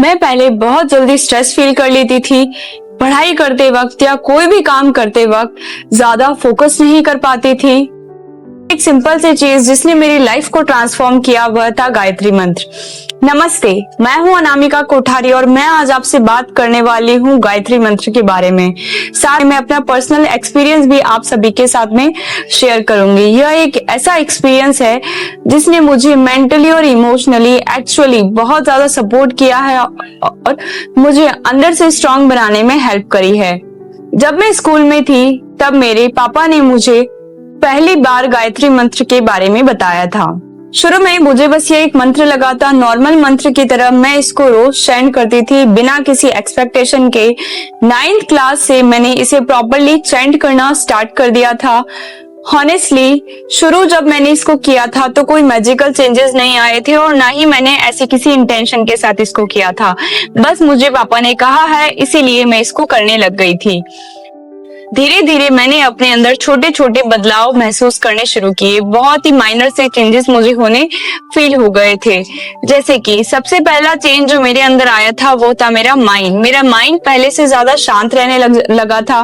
मैं पहले बहुत जल्दी स्ट्रेस फील कर लेती थी। पढ़ाई करते वक्त या कोई भी काम करते वक्त ज्यादा फोकस नहीं कर पाती थी। एक सिंपल सी चीज जिसने मेरी लाइफ को ट्रांसफॉर्म किया वह था गायत्री मंत्र। नमस्ते, मैं हूं अनामिका कोठारी और मैं आज आपसे बात करने वाली हूं गायत्री मंत्र के बारे में। साथ में अपना पर्सनल एक्सपीरियंस भी आप सभी के साथ में शेयर करूंगी। यह एक ऐसा एक्सपीरियंस है जिसने मुझे मेंटली और इमोशनली एक्चुअली बहुत ज्यादा सपोर्ट किया है और मुझे अंदर से स्ट्रांग बनाने में हेल्प करी है। जब मैं स्कूल में थी तब मेरे पापा ने मुझे पहली बार गायत्री मंत्र के बारे में बताया था। शुरू में मुझे बस ये एक मंत्र लगा था, नॉर्मल मंत्र की तरह मैं इसको रोज चैंट करती थी बिना किसी एक्सपेक्टेशन के। 9th क्लास से मैंने इसे प्रॉपरली चैंट करना स्टार्ट कर दिया था। हॉनेस्टली शुरू जब मैंने इसको किया था तो कोई मैजिकल चेंजेस नहीं आए थे और ना ही मैंने ऐसे किसी इंटेंशन के साथ इसको किया था। बस मुझे पापा ने कहा है इसीलिए मैं इसको करने लग गई थी। धीरे धीरे मैंने अपने अंदर छोटे छोटे बदलाव महसूस करने शुरू किए। बहुत ही माइनर से चेंजेस मुझे होने फील हो गए थे। जैसे कि सबसे पहला चेंज जो मेरे अंदर आया था वो था मेरा माइंड। मेरा माइंड पहले से ज्यादा शांत रहने लगा था।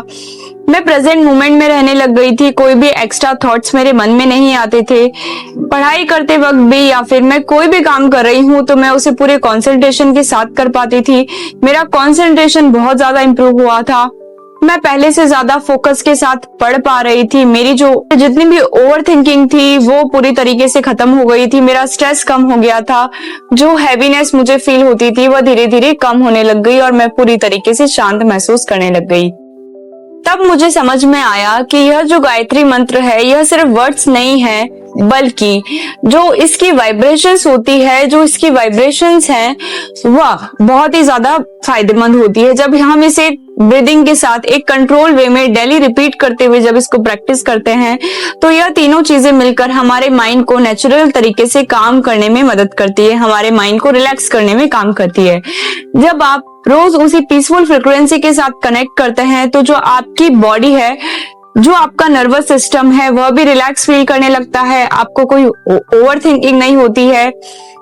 मैं प्रेजेंट मोमेंट में रहने लग गई थी। कोई भी एक्स्ट्रा थॉट्स मेरे मन में नहीं आते थे। पढ़ाई करते वक्त भी या फिर मैं कोई भी काम कर रही हूँ तो मैं उसे पूरे कंसंट्रेशन के साथ कर पाती थी। मेरा कंसंट्रेशन बहुत ज्यादा इंप्रूव हुआ था। मैं पहले से ज्यादा फोकस के साथ पढ़ पा रही थी। मेरी जो जितनी भी ओवर थिंकिंग थी वो पूरी तरीके से खत्म हो गई थी। मेरा स्ट्रेस कम हो गया था। जो हैवीनेस मुझे फील होती थी वह धीरे धीरे कम होने लग गई और मैं पूरी तरीके से शांत महसूस करने लग गई। तब मुझे समझ में आया कि यह जो गायत्री मंत्र है यह सिर्फ वर्ड्स नहीं है, बल्कि जो इसकी वाइब्रेशंस होती है, जो इसकी वाइब्रेशंस हैं वह बहुत ही ज्यादा फायदेमंद होती है। जब हम इसे ब्रीदिंग के साथ एक कंट्रोल वे में डेली रिपीट करते हुए जब इसको प्रैक्टिस करते हैं तो यह तीनों चीजें मिलकर हमारे माइंड को नेचुरल तरीके से काम करने में मदद करती है, हमारे माइंड को रिलैक्स करने में काम करती है। जब आप रोज उसी पीसफुल फ्रिक्वेंसी के साथ कनेक्ट करते हैं तो जो आपकी बॉडी है, जो आपका नर्वस सिस्टम है वह भी रिलैक्स फील करने लगता है। आपको कोई ओवर थिंकिंग नहीं होती है,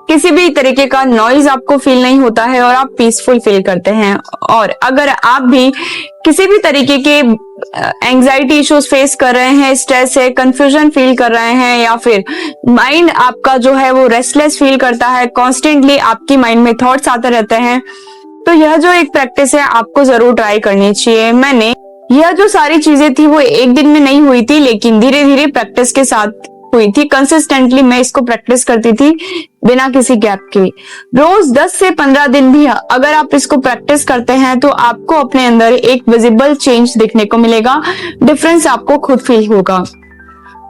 किसी भी तरीके का नॉइज आपको फील नहीं होता है और आप पीसफुल फील करते हैं। और अगर आप भी किसी भी तरीके के एंजाइटी इश्यूज फेस कर रहे हैं, स्ट्रेस है, कंफ्यूजन फील कर रहे हैं या फिर माइंड आपका जो है वो रेस्टलेस फील करता है, कॉन्स्टेंटली आपकी माइंड में थॉट्स आते रहते हैं, तो यह जो एक प्रैक्टिस है आपको जरूर ट्राई करनी चाहिए। मैंने यह जो सारी चीजें थी वो एक दिन में नहीं हुई थी, लेकिन धीरे धीरे प्रैक्टिस के साथ हुई थी। कंसिस्टेंटली मैं इसको प्रैक्टिस करती थी बिना किसी गैप के। रोज 10 से 15 दिन भी अगर आप इसको प्रैक्टिस करते हैं तो आपको अपने अंदर एक विजिबल चेंज देखने को मिलेगा। डिफरेंस आपको खुद फील होगा।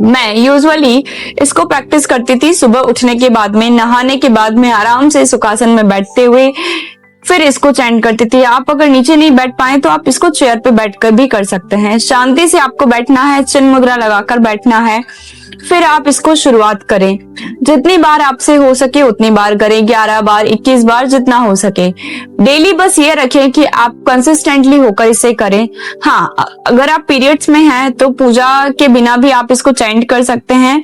मैं यूजुअली इसको प्रैक्टिस करती थी सुबह उठने के बाद में, नहाने के बाद में आराम से सुखासन में बैठते हुए फिर इसको चैंट करती थी। आप अगर नीचे नहीं बैठ पाए तो आप इसको चेयर पे बैठकर भी कर सकते हैं। शांति से आपको बैठना है, चिन्ह मुद्रा लगाकर बैठना है। फिर आप इसको शुरुआत करें। जितनी बार आपसे हो सके उतनी बार करें, 11 बार, 21 बार, जितना हो सके। डेली बस ये रखें कि आप कंसिस्टेंटली होकर इसे करें। हाँ, अगर आप पीरियड्स में हैं तो पूजा के बिना भी आप इसको चैंट कर सकते हैं।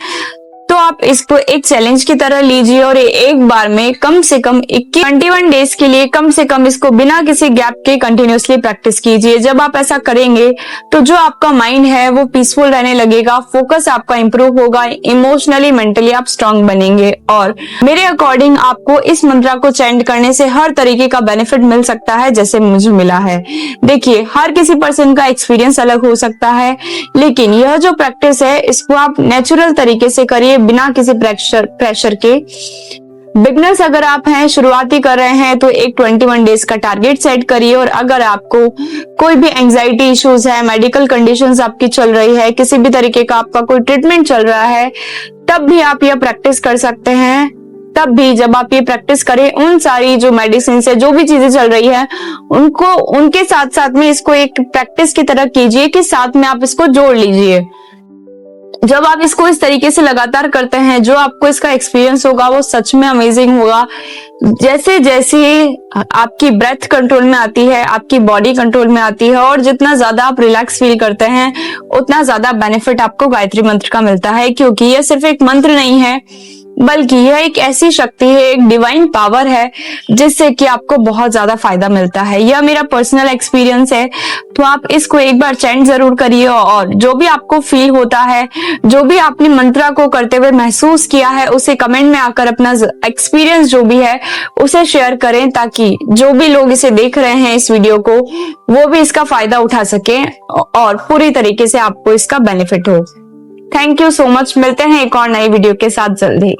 तो आप इसको एक चैलेंज की तरह लीजिए और एक बार में कम से कम 21 डेज के लिए कम से कम इसको बिना किसी गैप के कंटिन्यूअसली प्रैक्टिस कीजिए। जब आप ऐसा करेंगे तो जो आपका माइंड है वो पीसफुल रहने लगेगा, फोकस आपका इंप्रूव होगा, इमोशनली मेंटली आप स्ट्रांग बनेंगे। और मेरे अकॉर्डिंग आपको इस मंत्र को चैंट करने से हर तरीके का बेनिफिट मिल सकता है जैसे मुझे मिला है। देखिए, हर किसी पर्सन का एक्सपीरियंस अलग हो सकता है, लेकिन यह जो प्रैक्टिस है इसको आप नेचुरल तरीके से करिए बिना किसी प्रेशर के। बिगनर्स अगर आप हैं, शुरुआती कर रहे हैं तो एक 21 डेज का टारगेट सेट करिए। और अगर आपको कोई भी एंजाइटी इश्यूज है, मेडिकल कंडीशंस आपकी चल रही है, किसी भी तरीके का आपका कोई ट्रीटमेंट चल रहा है, तब भी आप यह प्रैक्टिस कर सकते हैं। तब भी जब आप ये प्रैक्टिस करें, उन सारी जो मेडिसिन है, जो भी चीजें चल रही है, उनको उनके साथ साथ में इसको एक प्रैक्टिस की तरह कीजिए कि साथ में आप इसको जोड़ लीजिए। जब आप इसको इस तरीके से लगातार करते हैं, जो आपको इसका एक्सपीरियंस होगा वो सच में अमेजिंग होगा। जैसे जैसे आपकी ब्रेथ कंट्रोल में आती है, आपकी बॉडी कंट्रोल में आती है और जितना ज्यादा आप रिलैक्स फील करते हैं उतना ज्यादा बेनिफिट आपको गायत्री मंत्र का मिलता है, क्योंकि यह सिर्फ एक मंत्र नहीं है बल्कि यह एक ऐसी शक्ति है, एक डिवाइन पावर है जिससे कि आपको बहुत ज्यादा फायदा मिलता है। यह मेरा पर्सनल एक्सपीरियंस है। तो आप इसको एक बार चैंट जरूर करिए और जो भी आपको फील होता है, जो भी आपने मंत्रा को करते हुए महसूस किया है, उसे कमेंट में आकर अपना एक्सपीरियंस जो भी है उसे शेयर करें, ताकि जो भी लोग इसे देख रहे हैं इस वीडियो को, वो भी इसका फायदा उठा सके और पूरी तरीके से आपको इसका बेनिफिट हो। Thank you so much. मिलते हैं एक और नई वीडियो के साथ जल्द ही।